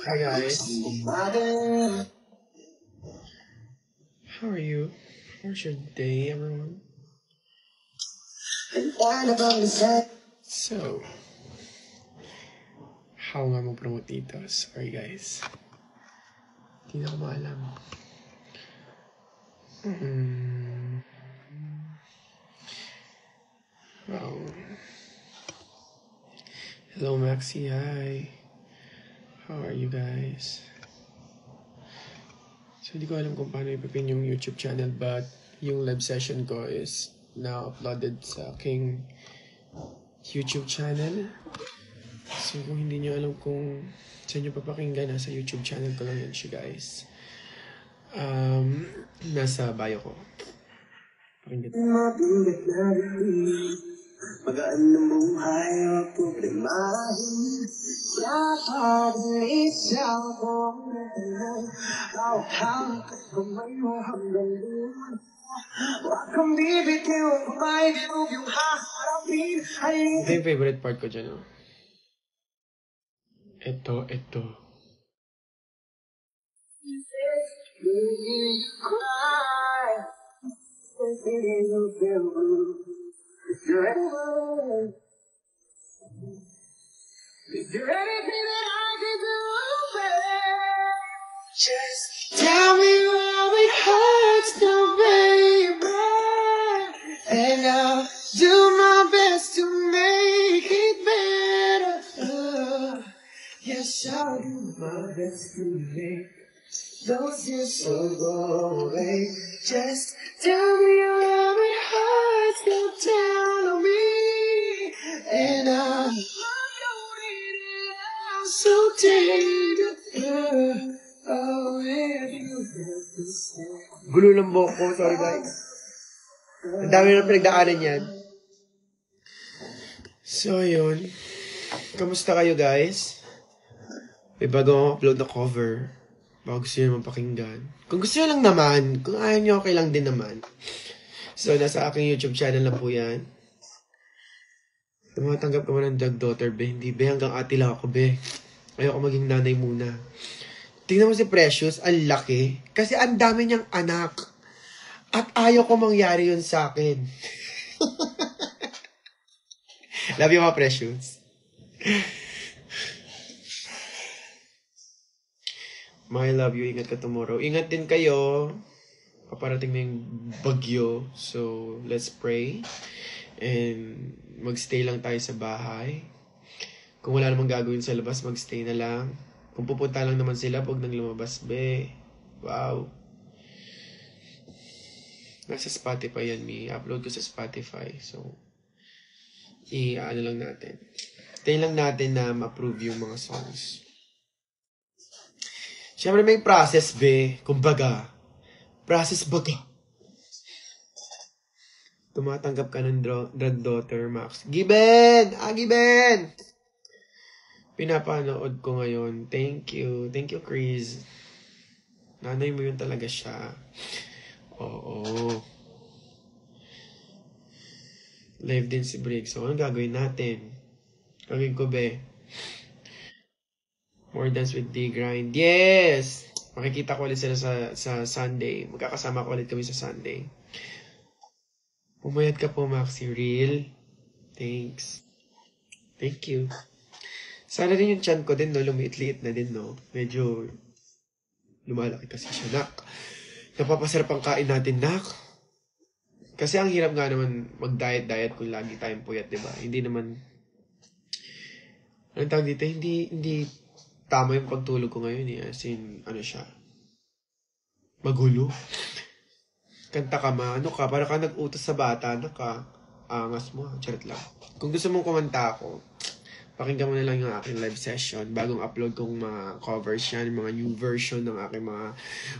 Hi guys. How are you? How's your day, everyone? So, how nga mag-promote dito? Sorry guys. Hindi na ko maalam. Wow. Hello Maxi, hi. How are you guys? So, hindi ko alam kung paano ipipin yung YouTube channel, but yung live session ko is now uploaded sa aking YouTube channel. So, kung hindi nyo alam kung saan nyo papakinggan, nasa YouTube channel ko lang yan siya, guys. Nasa bio ko. Pakinggan. Magaan ng buhay o problemahin. Dapat isa kong hawak-hawak kung may hanggang doon. Huwag kang bibitiw kung may dinug yung haharapin. Ito yung favorite part ko dyan, oh. Ito. Is there anything that I can do, babe? Just tell me how it hurts now, baby. And I'll do my best to make it better. Yes, I'll do my best to make those years so go away. Just tell me how it hurts now, tell me. And I'll so tender. Oh, if you have to say. Gulo ng buhok ko, sorry guys. Ang dami na pinagdaanan yan. So, yun. Kamusta kayo guys? May bagong upload na cover. Baka gusto nyo naman pakinggan. Kung gusto nyo lang naman, kung ayaw nyo, okay lang din naman. So, nasa aking YouTube channel na po yan. Tumatanggap ka mo ng dog daughter, be. Hindi, be. Hanggang ate lang ako, be. Ayoko maging nanay muna. Tingnan mo si Precious, ang laki. Kasi ang dami niyang anak. At ayaw ko mangyari yun sa akin. Love you, mga Precious. My love you. Ingat ka tomorrow. Ingat din kayo. Paparating na yung bagyo. So, let's pray. And magstay lang tayo sa bahay. Kung wala namang gagawin sa labas, magstay na lang. Kung pupunta lang naman sila, huwag nang lumabas, be. Wow. Nasa Spotify yan, me. Upload ko sa Spotify. So, ano lang natin. Tayo lang natin na ma-approve yung mga songs. Siyempre may process, be. Kumbaga, process baga. Tumatanggap ka ng drug daughter, Max. Giben! Giben! Pinapanood ko ngayon. Thank you. Thank you, Chris. Nanay mo yun talaga siya. Oo. Live din si Briggs. So, anong gagawin natin? Gagawin ko, be. More Dance with D Grind. Yes! Makikita ko ulit sila sa Sunday. Magkakasama ko ulit kami sa Sunday. Pumayat ka po, Maxi. Real. Thanks. Thank you. Sana rin yung chan ko din, no? Lumiit-liit na din, no? Medyo lumalaki kasi siya, nak. Napapasarap ang kain natin, nak. Kasi ang hirap nga naman mag-diet-diet kung lagi tayong puyat, diba? Hindi naman, anong tawag dito? Hindi tama yung pagtulog ko ngayon, eh. As in, ano siya? Magulo. Kanta ka ma, ano ka? Para ka nag-utos sa bata, naka, angas mo, charot lang. Kung gusto mong kumanta ako, pakinggan mo na lang yung aking live session. Bagong upload kong mga covers yan, mga new version ng aking mga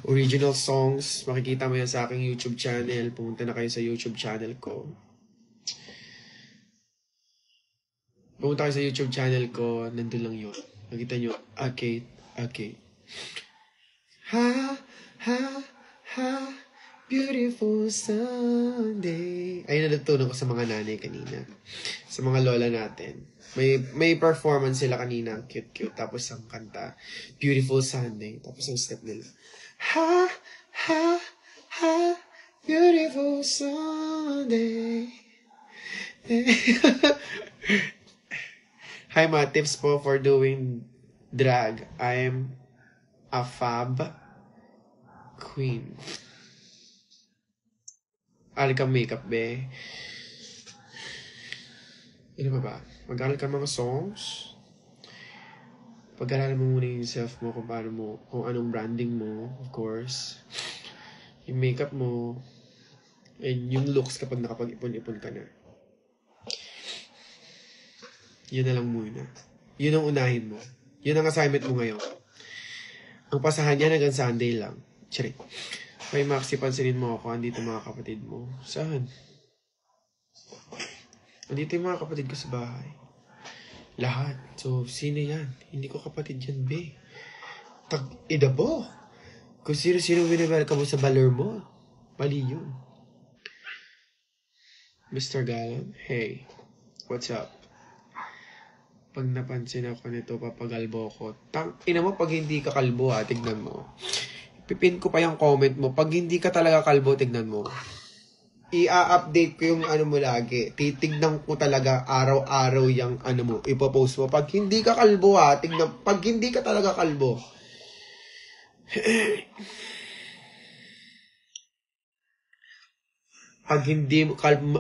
original songs. Makikita mo yan sa aking YouTube channel. Pumunta na kayo sa YouTube channel ko. Pumunta kayo sa YouTube channel ko. Nandun lang yun. Makita nyo. Okay. Ha, ha, ha, Beautiful Sunday. Ayun na natutunan ko sa mga nanay kanina. Sa mga lola natin. May performance sila kanina. Cute. Tapos ang kanta, Beautiful Sunday. Tapos ang step nila. Ha, ha, ha, beautiful Sunday. Hi, mga tips po for doing drag. I'm a fab queen. Aral ka makeup, be. Ano ba? Mag-aral ka mga songs. Pag-aralan mo muna yung self mo, kung paano mo, kung anong branding mo, of course. Yung makeup mo, and yung looks kapag nakapag-ipon-ipon ka na. Yun na lang muna. Yun ang unahin mo. Yun ang assignment mo ngayon. Ang pasahan niya hanggang Sunday lang. Charit. May Maxi, pansinin mo ako. Andito mga kapatid mo. Saan? Andito yung mga kapatid ko sa bahay. Lahat. So, sino yan? Hindi ko kapatid yan, be. Tag-ida po. Kung sino-sino winawelcome mo sa balor mo. Mali yun. Mr. Galan, hey. What's up? Pag napansin ako nito, papagalbo ko. Ina mo, pag hindi ka kalbo, tignan mo. Pipin ko pa yung comment mo. Pag hindi ka talaga kalbo, tignan mo. I-update ko yung ano mo lagi. Titignan ko talaga araw-araw yung ano mo. Ipopost mo. Pag hindi ka kalbo tignan. Pag hindi ka talaga kalbo. Pag hindi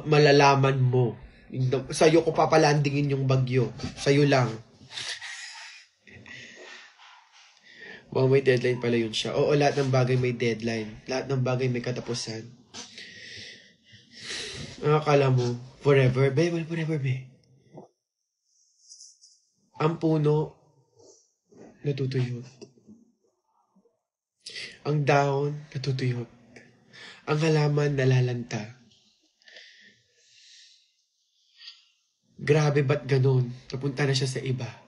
malalaman mo. Sa'yo ko papalandingin yung bagyo. Sa'yo lang. Wow, may deadline pala yun siya. Oo, lahat ng bagay may deadline. Lahat ng bagay may katapusan. Akala mo, forever, be? Well, forever, be. Ang puno, natutuyot. Ang dahon, natutuyot. Ang halaman, nalalanta. Grabe, ba't ganun? Napunta na siya sa iba.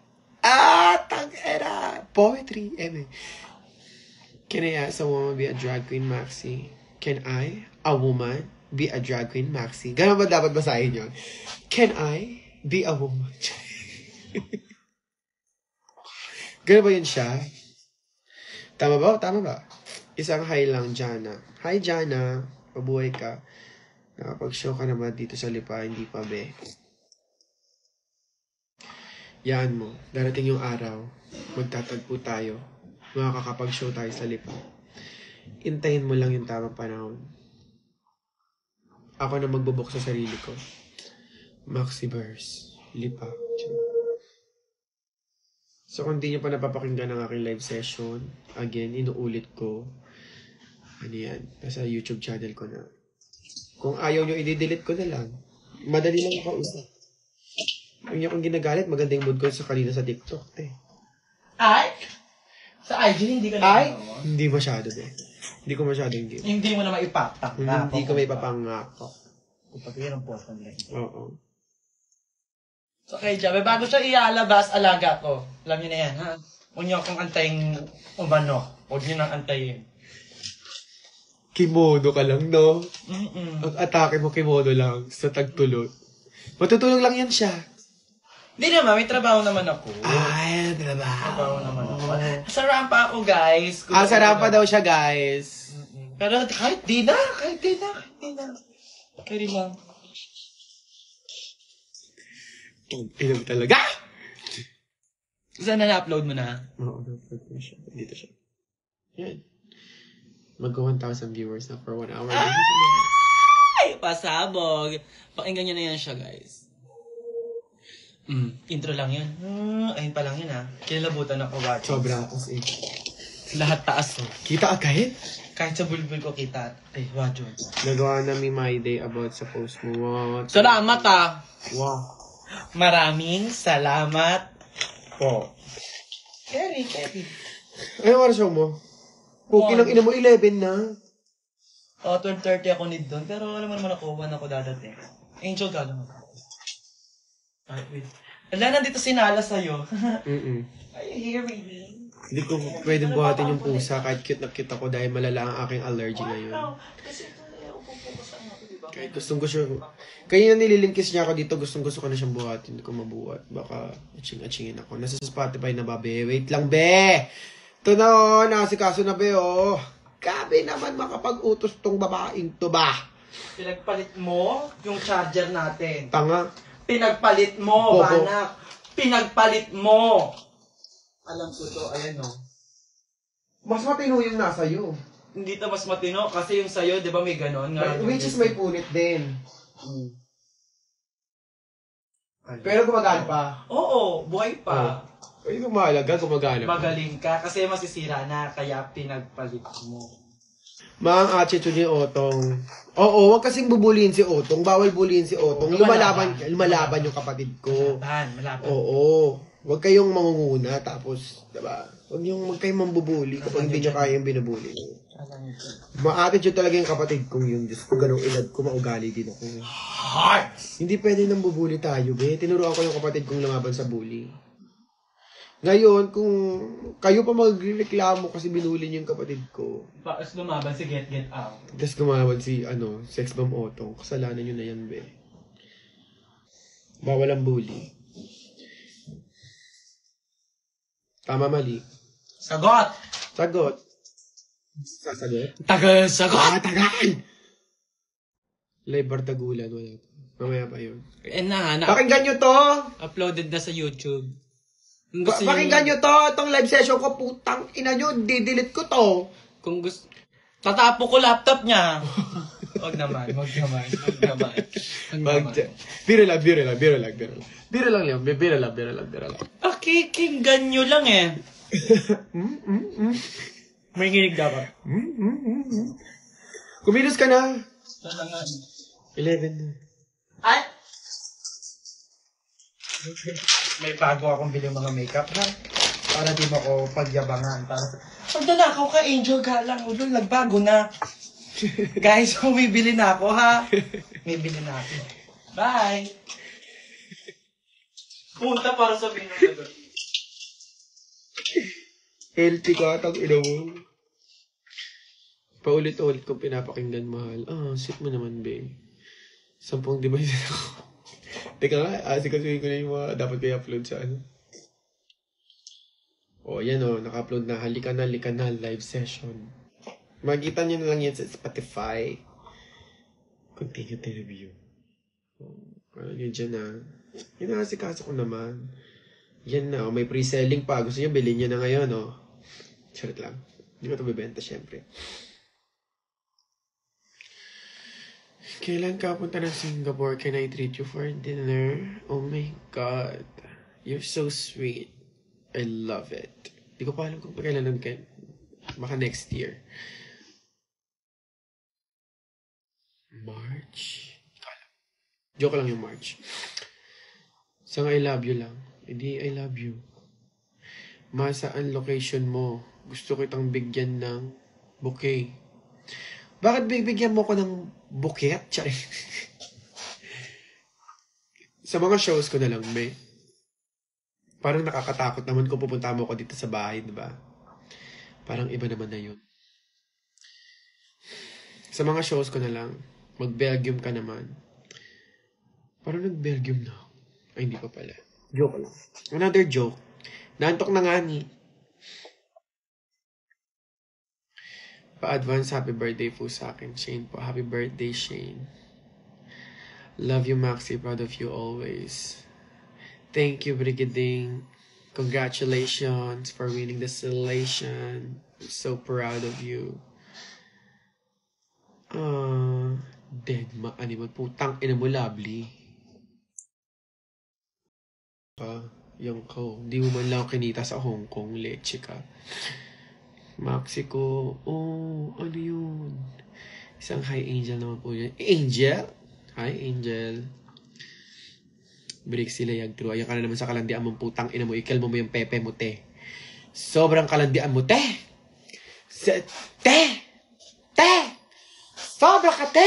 Tang-era! Poetry, Can I ask a woman be a drag queen, Maxi? Can I, a woman, be a drag queen, Maxi? Ganun ba dapat basahin yun? Can I be a woman? Ganun ba yun siya? Tama ba? Tama ba? Isang hi lang, Jana. Hi, Jana. Mabuhay ka. Nakapag-show ka naman dito sa Lipa, hindi pa, be. Yan mo. Darating yung araw. Magtatagpo tayo. Makakapag-show tayo sa Lipa. Intayin mo lang yung tamang panahon. Ako na magbubuk sa sarili ko. Maxiverse. Lipa. So, kung di nyo pa napapakinggan ang aking live session, again, inuulit ko. Ano yan? Nasa YouTube channel ko na. Kung ayaw nyo, i-delete ko na lang. Madali lang kausap. Ang niya kong ginagalit, maganda yung mood ko sa kanina sa TikTok, Ay? Sa IG, hindi ka Ay? Hindi masyado, Hindi ko masyado yung game. Hindi mo na maipapak. Hindi ko may papangako. Kapag yun ang post ng like. Oo. So, kay Jabe, bago siya ialabas, alaga ko. Alam niyo na yan, ha? Huwag niyo akong antayin umano. Huwag niyo nang antayin. Kimono ka lang, no? Mm-mm. Ang atake mo kimono lang sa tagtulot. Matutulog lang yan siya. Hindi naman, may trabaho naman ako. Ay, trabaho. Trabaho naman ako. Sa rampa ako, guys. Sa rampa daw siya, guys. Pero kahit di na. Kaya lang. Inom talaga! Saan na na-upload mo na? Oo, na-upload ko siya. Dito siya. Yan. Mag-1,000 viewers na for 1 hour. Ay! Pasabog! Pakinggan nyo na yan siya, guys. Intro lang yun. Ayun pa lang yun, ha. Kinalabutan ako, watch. Sobra as in. Lahat taas, oh. Kita kahit? Kahit sa bulbul ko kita. Ay, watch. Nagawa namin my day about sa post mo. What? Salamat, ah. Wow. Maraming salamat po. Kerry. Anong oras mo? Puki lang ina mo, 11 na. 12:30 ako need doon. Pero alam mo naman ako, 1 ako dadating. Angel ka naman. Ay, wait. Wala, nandito sinala sa'yo. Mm-mm. Are you hearing me? Hindi ko pwedeng buhatin yung pusa kahit cute na cute ako dahil malala ang aking allergy ngayon. Kasi ito, upo sa ano, di ba? Kahit gustong gusto. Kaya na nililinkis niya ako dito, gustong gusto ko na siyang buhatin. Hindi ko mabuhat. Baka aching-achingin ako. Nasa Spotify na ba, be? Wait lang, be! Ito na, oh. Nakasikaso na, be, oh. Gabi naman makapag-utos tong babaeng to ba? Pinagpalit mo yung charger natin. Tanga. Pinagpalit mo, Bobo. Banak. Pinagpalit mo. Alam ko to, ayan o. Mas matino yung nasa iyo. Hindi to mas matino kasi yung sayo, di ba may ganon? Which is may punit din. Pero gumagana pa. Oo, buhay pa. Ay, mahalaga, gumagana pa. Magaling ka kasi masisira na kaya pinagpalit mo. Maang attitude ni Otong. Oo, wag kasing bubulihin si Otong. Bawal bulihin si Otong. Lumalaban yung kapatid ko. Malaban. Oo. Wag kayong mangunguna tapos, diba? Wag kayong mambubuli kapag hindi nyo kaya yung binubuli. Ma-attitude talaga yung kapatid kong yun. Diyos ko, ganong edad ko, maugali din ako. Hindi pwede nang bubuli tayo, be. Tinuruan ko yung kapatid kong lumaban sa bully. Ngayon, kung kayo pa magreklamo kasi binuli niyo yung kapatid ko. Tapos lumaban si Get Out. Tapos gumawan si, Sex Bomb Otong. Kasalanan nyo na yan, be. Bawal ang bully. Tama, mali. Sagot! Sagot. Sasagot? Tagal sagot! Tagal! Live Bartagulan, wala pa. Mamaya pa yun. Na. Pakinggan nyo to! Uploaded na sa YouTube. Pakinggan nyo to! Itong live session ko, putang ina nyo, didelete ko to. Kung gusto... Tatapo ko laptop niya. Wag naman. Biro lang. Pakikinggan nyo lang eh. May nginig dapat. Kumilos ka na. 11 na. Ay! May bago akong bilang mga makeup ha. Para di mo ako pagyabangan. Pag nanakaw ka, Angel, galang mo doon. Nagbago na. Guys, bumibili na ako ha. Bibili na ako. Bye! Punta para sabihin ng sagot. Healthy ka, tag ina mo. Paulit-ulit kong pinapakinggan, mahal. Sweet mo naman, be. 10 device ako. Teka nga, asikasuhin ko na yung mga dapat kayo upload sa ano. Yan naka-upload na. Halika na, live session. Makikita nyo na lang yan sa Spotify. Continue to review. Ano yun dyan Yun na asikaso ko naman. Yan na, may pre-selling pa. Gusto nyo, bilhin nyo na ngayon, Charot lang. Hindi ko ito bibenta, syempre. Kailan ka punta ng Singapore? Can I treat you for dinner? Oh my God. You're so sweet. I love it. Hindi ko pa alam kung kailan nun. Baka next year. March? Joke lang yung March. Sang I love you lang. Hindi I love you. Saan location mo? Gusto kitang bigyan ng bouquet. Bakit bibigyan mo ko ng bouquet? Sa mga shows ko na lang, may parang nakakatakot naman kung pupunta mo ko dito sa bahay, diba? Parang iba naman na yun. Sa mga shows ko na lang, mag-Belgium ka naman. Parang nag-Belgium na. Ay, hindi pa pala. Joke lang. Another joke. Naantok na nga ni. Pa-advance happy birthday po sa akin, Shane po. Happy birthday, Shane. Love you, Maxi. Proud of you always. Thank you, Brigading. Congratulations for winning the selection. I'm so proud of you. Dead animal. Putang ina mo, lovely. Yung ko. Hindi mo man lang kinita sa Hong Kong. Leche ka. Maxi ko. Ano yun? Isang hi angel naman po yan. Angel? Hi, Angel. Break sila yung true. Ayan ka na naman sa kalandian mong putang ina mo. Ikal mo yung pepe mo, te. Sobrang kalandian mo, te. Te! Sobra ka, te!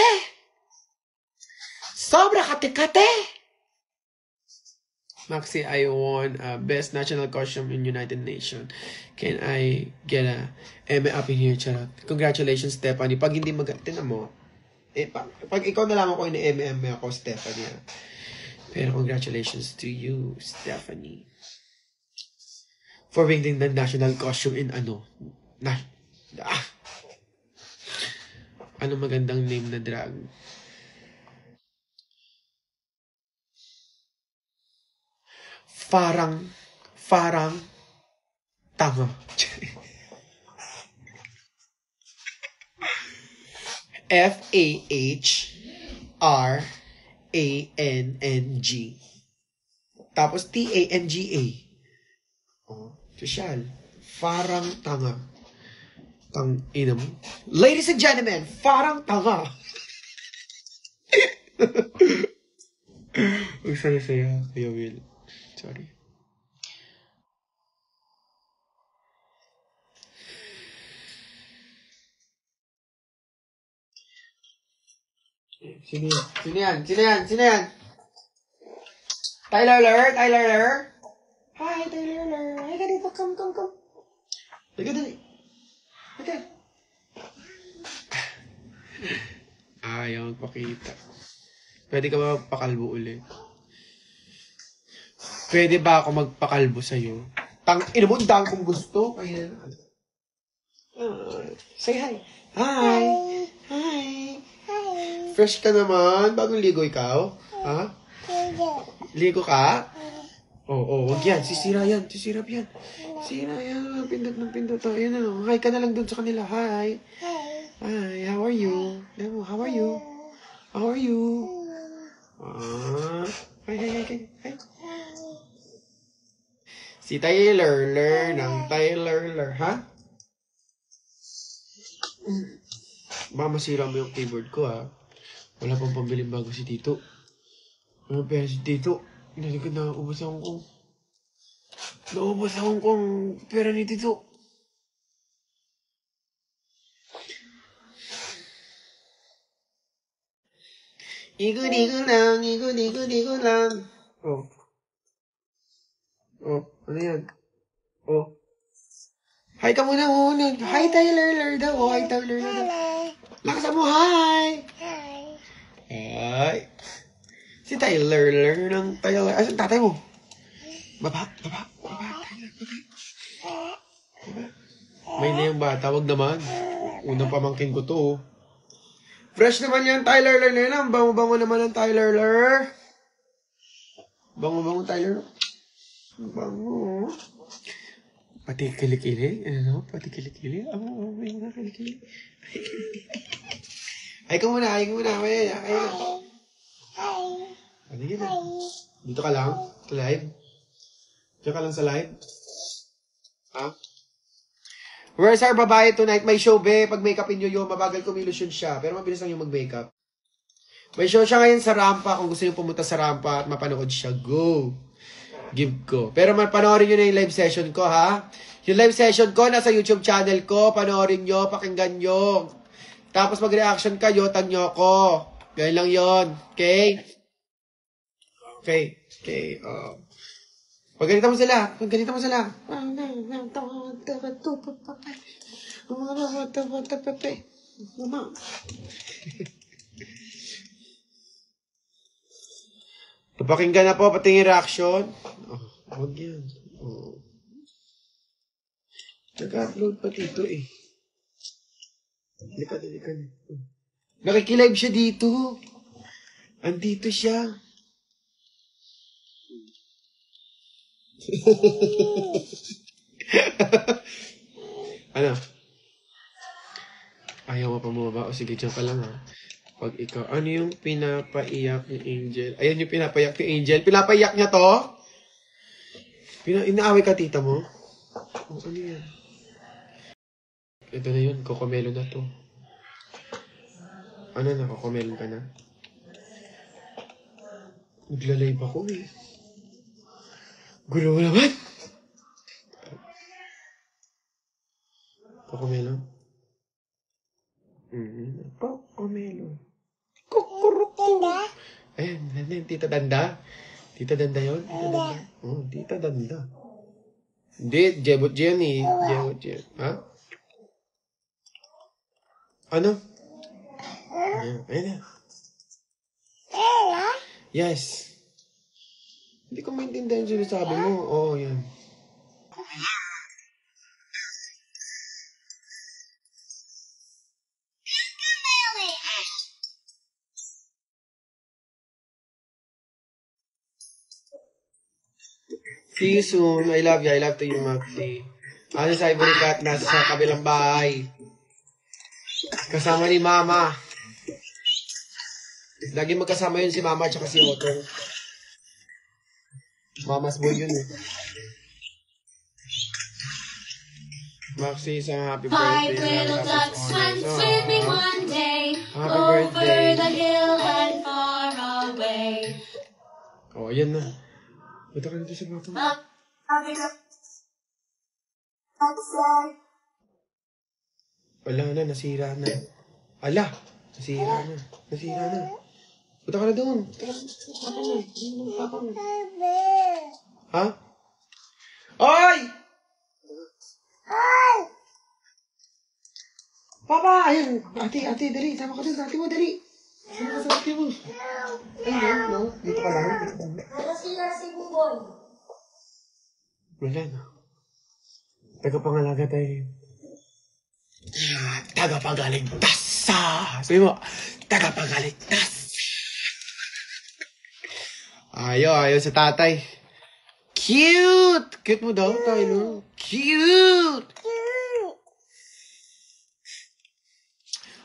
Sobra ka, te! Maxi, I won Best National Costume in United Nations. Can I get a Eme up in here? Charot. Congratulations, Stephanie. Pag hindi tinan mo, pag ikaw na lang ako ini-Eme ako, Stephanie. Pero congratulations to you, Stephanie. For winning the national costume in ano magandang name na drag. Farang tanga. FAHRANNG. Tapos TANGA. Oh, social. Farang tanga. Tang ina mo. Ladies and gentlemen, farang tanga. Ang saya-saya, Kuya Will. Sorry. Sino yan? Tyler Ler? Hi, Tyler Ler. Hi, ka dito. Come. Liga dali. Okay. Ayaw magpakita. Pwede ka ba magpakalbo ulit? Pwede ba ako magpakalbo sa'yo? Ina mo, ang dami kong gusto. Say hi. Hi. Fresh ka naman. Bagong ligo ikaw? Ha? Ligo ka? Oo, wag yan. Sisira yan. Sira yan. Pindot ng pindot. Ayan na. Hi ka na lang dun sa kanila. Hi. Hi, how are you? How are you? Hi. Si Tyler ng Tyler, ha? Baka masira mo yung keyboard ko, ha? Wala pang pambiling bago si Tito. Ano pera si Tito? Inaligod na ubos akong pera ni Tito. Ikot-ikot lang. Oh, ano yan? Oh. Hi ka muna. Hi, Tyler daw. Hi, Tyler daw. Lakasan mo, hi! Hi. Si Tyler ng Tyler. Asan tatay mo? Baba. May na yung bata. Wag naman. Unang pamangkin ko to. Fresh naman yan, Tyler na yan. Bango-bango naman ang Tyler. Bango-bango, Tyler. Bango. Pati kilikili. Ano? Pati kilikili. May mga kilikili. Ay ka muna. Ay na. Ano yun? Dito ka lang? Sa live? Diyan ka lang sa live? Ha? Where's our babae tonight? May show, be. Pag make-upin nyo yun, mabagal kumilusyon siya. Pero mabilis lang yung mag-makeup. May show siya ngayon sa Rampa. Kung gusto nyo pumunta sa Rampa at mapanood siya, go. Give ko. Pero panoorin nyo na yung live session ko, ha? Yung live session ko, nasa YouTube channel ko. Panoorin nyo, pakinggan nyo. Tapos mag-reaction kayo, tag nyo ako. Ganyan lang yon. Okay? Pagganita mo sila. Napakinggan na po, pati yung reaction. Huwag yan. Nag-upload pa dito eh. Halika. Nakikilive siya dito. Andito siya. Ano? Ayaw mo pa bumaba? O sige, dyan ka lang ha. Pag ikaw, ano yung pinapaiyak ni Angel? Ayan yung pinapaiyak ni Angel. Pinapaiyak niya to? Inaaway ka tita mo? Ano yan? Ito na yun, kokomelo na to. Ano na, kokomelo ka na? Nagla-live ako eh. Gulo naman! Kokomelo? Kokomelo. Kukuruk. Ayan, Tita Danda. Tita Danda yun? Tita Danda? Oh, Tita Danda. Hindi, Jebot yan eh. Jebot yan. Ha? Ano? Ayun na. Yes. Hindi ko maintindihan yung sinasabi mo. Oo, yan. See you soon. I love you. I love to you, Maxi. Ano sa Ivory Cat? Nasa sa kabilang bahay. Kasama ni Mama. Lagi magkasama yun si Mama at si Otong. Mama's boy yun eh. Maxi, isang happy birthday. 5 little ducks went swimming one day Happy over birthday. the hill and far away. Oh, yan na. Punta ka dito sa bata mo. Wala na, nasira na. Ala, nasira na. Nasira na. Punta ka na doon. Papa mo. Ha? Oy! Papa! Ayun! Ate, dali. Tama ka doon. Ate mo, dali. Tama ka sa ate mo. Ayun, no? Dito ka lang. Nasira si Buboy. Wala na. Tagapangalaga tayo. Tagapagaligtas! Sabi mo, tagapagaligtas! Ayaw sa tatay. Cute! Cute mo daw tayo, no? Cute!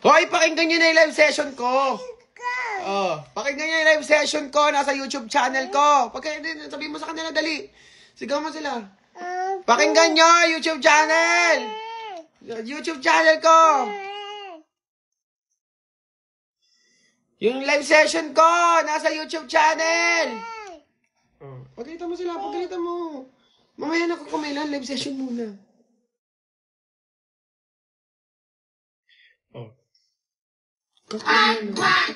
Hoy, pakinggan nyo na yung live session ko. Oh, pakinggan nyo yung live session ko. Nasa YouTube channel ko. Sabihin mo sa kanila, dali. Sigaw mo sila. Pakinggan nyo, YouTube channel. YouTube channel ko. Yung live session ko, nasa YouTube channel. Oh, pagalitan mo sila, pagalitan mo. Mamaya na kukumilan, live session muna. Oh. Quack, quack.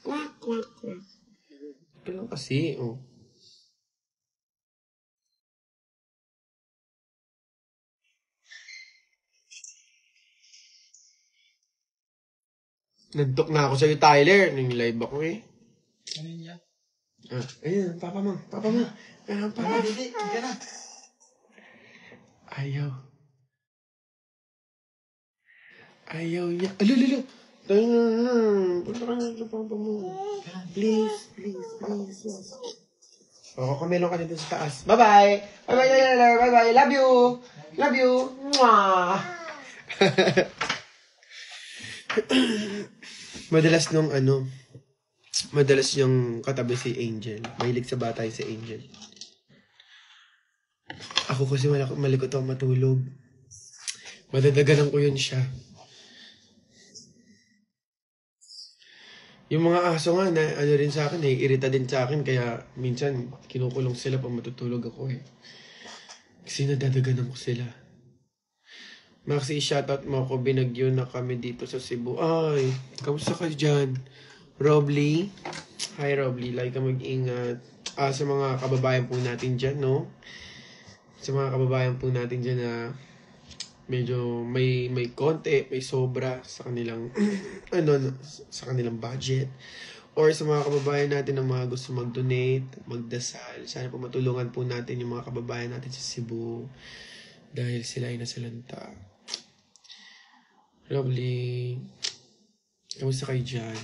Quack, quack, quack. Kailan kasi, oh. Nagtok na ako sa'yo, Tyler. Nung live ako eh. Ano niya? Ayun, papa mo. Ayun, papa. Hindi, hindi na. Ayaw niya. Alululu. Punta ka na sa papa mo. Please. Yes. O, kumelong ka dito sa taas. Bye-bye. Bye-bye. Love you. Mwah. Madalas yung katabi si Angel. Mahilig sa bata si Angel. Ako kasi malikot ako matulog. Madadagalan ko yun siya. Yung mga aso nga, ano rin sa akin, irita din sa akin, kaya minsan kinukulong sila pag matutulog ako eh. Kasi nadadaganan ko sila. Maxi, shoutout mo ako, binagyo na kami dito sa Cebu. Ay, kamusta ka dyan? Robly. Hi Robly, like ka mag-ingat. Sa mga kababayan po natin dyan, no? Sa mga kababayan po natin dyan na medyo may konti, may sobra sa kanilang sa kanilang budget, or sa mga kababayan natin na mga gusto mag-donate, magdasal. Sana po matulungan po natin yung mga kababayan natin sa Cebu dahil sila ay nasalanta. Lovely. Kamusta kayo dyan?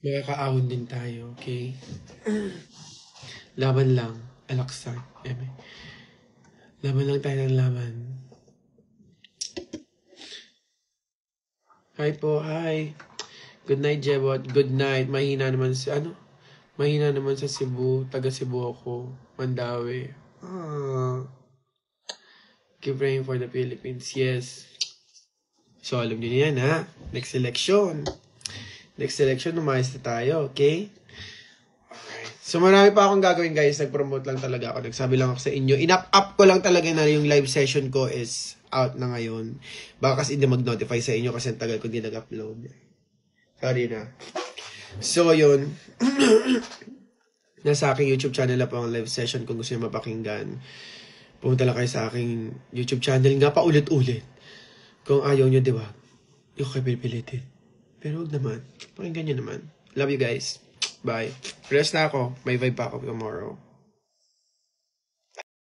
Makakaahon din tayo, okay? Laban lang. Alaksan. Laban lang tayo ng laban. Hi po, hi. Good night, Jebot. Good night. Mahina naman sa Cebu. Taga Cebu ako. Mandawi. Keep praying for the Philippines. Yes. So, alam niyo yan, ha? Next election, umayos na tayo, okay? Alright. So, marami pa akong gagawin, guys. Nag-promote lang talaga ako. Nagsabi lang ako sa inyo. In-up ko lang talaga na yung live session ko is out na ngayon. Baka kasi hindi mag-notify sa inyo kasi ang tagal ko hindi nag-upload. Sorry na. So, yun. Nasa aking YouTube channel na po ang live session kung gusto nyo mapakinggan. Pumunta lang kayo sa aking YouTube channel. Nga pa ulit-ulit. Kung ayaw nyo, di ba? Yung kayo pipilitin. Pero huwag naman. Pakinggan nyo naman. Love you guys. Bye. Rest na ako. May vibe pa ako tomorrow.